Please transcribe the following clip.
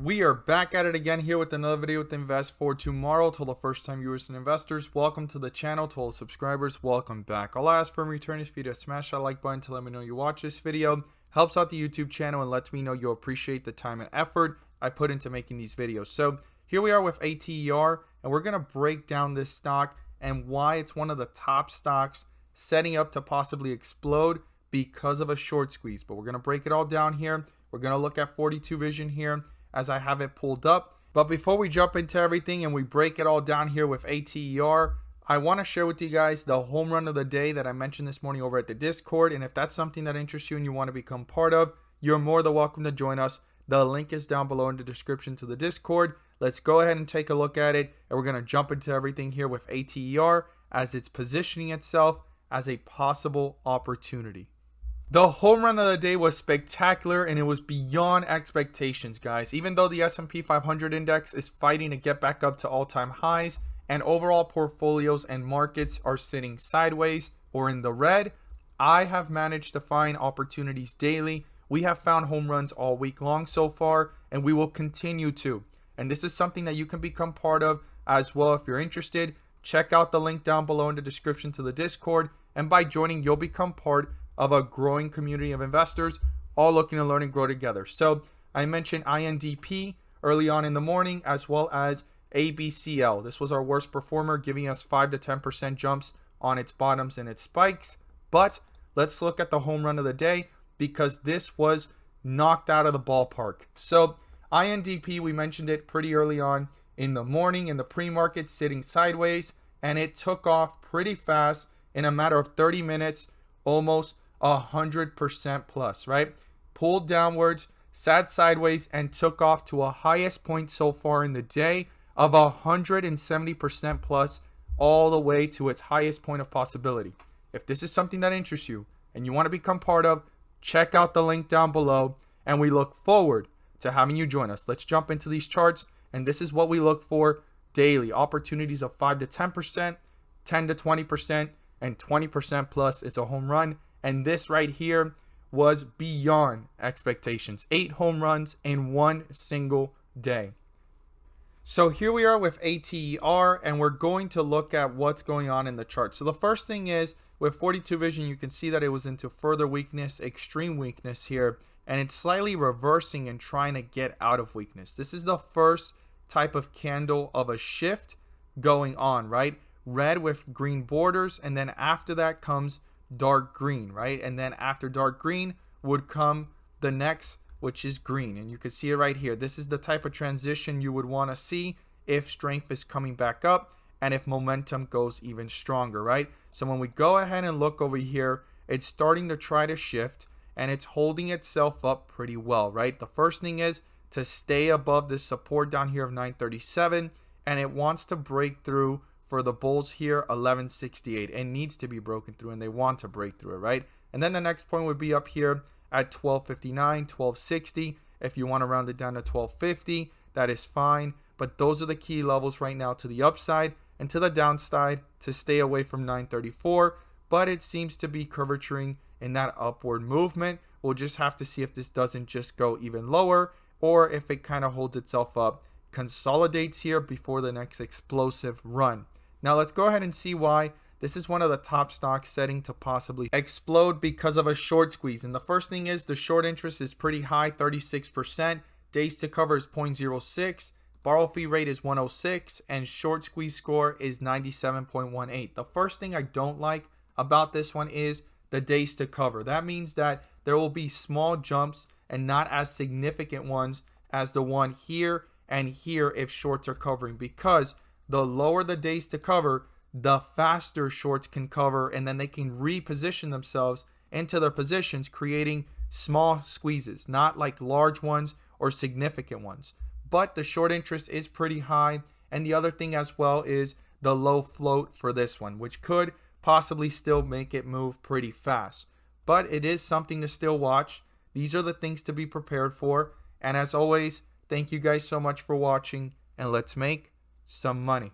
We are back at it again here with another video with Invest for Tomorrow. To all the first time viewers and investors, welcome to the channel. To all the subscribers, welcome back. I'll ask for return this video, smash that like button to let me know you watch this video. Helps out the YouTube channel and lets me know you appreciate the time and effort I put into making these videos. So here we are with Ater, and we're going to break down this stock and why it's one of the top stocks setting up to possibly explode because of a short squeeze. But we're going to break it all down here. We're going to look at 42 Vision here as I have it pulled up. But before we jump into everything and we break it all down here with Ater, I want to share with you guys the home run of the day that I mentioned this morning over at the Discord. And if that's something that interests you and you want to become part of, you're more than welcome to join us. The link is down below in the description to the Discord. Let's go ahead and take a look at it. And we're going to jump into everything here with Ater as it's positioning itself as a possible opportunity. The home run of the day was spectacular and it was beyond expectations, guys. Even though the S&P 500 index is fighting to get back up to all-time highs and overall portfolios and markets are sitting sideways or in the red, I have managed to find opportunities daily. We have found home runs all week long so far, and we will continue to. And this is something that you can become part of as well. If you're interested, check out the link down below in the description to the Discord. And by joining, you'll become part of a growing community of investors all looking to learn and grow together. So I mentioned INDP early on in the morning, as well as ABCL. This was our worst performer, giving us 5 to 10% jumps on its bottoms and its spikes. But let's look at the home run of the day, because this was knocked out of the ballpark. So INDP, we mentioned it pretty early on in the morning in the pre-market, sitting sideways, and it took off pretty fast in a matter of 30 minutes, almost 100% plus, right? Pulled downwards, sat sideways, and took off to a highest point so far in the day of 170% plus, all the way to its highest point of possibility. If this is something that interests you and you want to become part of, check out the link down below, and we look forward to having you join us. Let's jump into these charts, and this is what we look for daily. Opportunities of 5 to 10%, 10 to 20%, and 20% plus is a home run. And this right here was beyond expectations. 8 home runs in one single day. So here we are with Ater, and we're going to look at what's going on in the chart. So the first thing is, with 42 Vision, you can see that it was into further weakness, extreme weakness here, and it's slightly reversing and trying to get out of weakness. This is the first type of candle of a shift going on, right? Red with green borders, and then after that comes dark green, right? And then after dark green would come the next, which is green. And you can see it right here. This is the type of transition you would want to see if strength is coming back up and if momentum goes even stronger, right? So when we go ahead and look over here, it's starting to try to shift and it's holding itself up pretty well, right? The first thing is to stay above this support down here of 937, and it wants to break through for the bulls here 1168. It needs to be broken through, and they want to break through it, right? And then the next point would be up here at 1259, 1260. If you want to round it down to 1250, that is fine. But those are the key levels right now to the upside, and to the downside to stay away from 934. But it seems to be curvaturing in that upward movement. We'll just have to see if this doesn't just go even lower, or if it kind of holds itself up, consolidates here before the next explosive run. Now let's go ahead and see why this is one of the top stocks setting to possibly explode because of a short squeeze. And the first thing is the short interest is pretty high, 36%. Days to cover is 0.06. Borrow fee rate is 106. And short squeeze score is 97.18. The first thing I don't like about this one is the days to cover. That means that there will be small jumps and not as significant ones as the one here and here if shorts are covering, because the lower the days to cover, the faster shorts can cover, and then they can reposition themselves into their positions, creating small squeezes, not like large ones or significant ones. But the short interest is pretty high, and the other thing as well is the low float for this one, which could possibly still make it move pretty fast. But it is something to still watch. These are the things to be prepared for. And as always, thank you guys so much for watching, and let's make some money.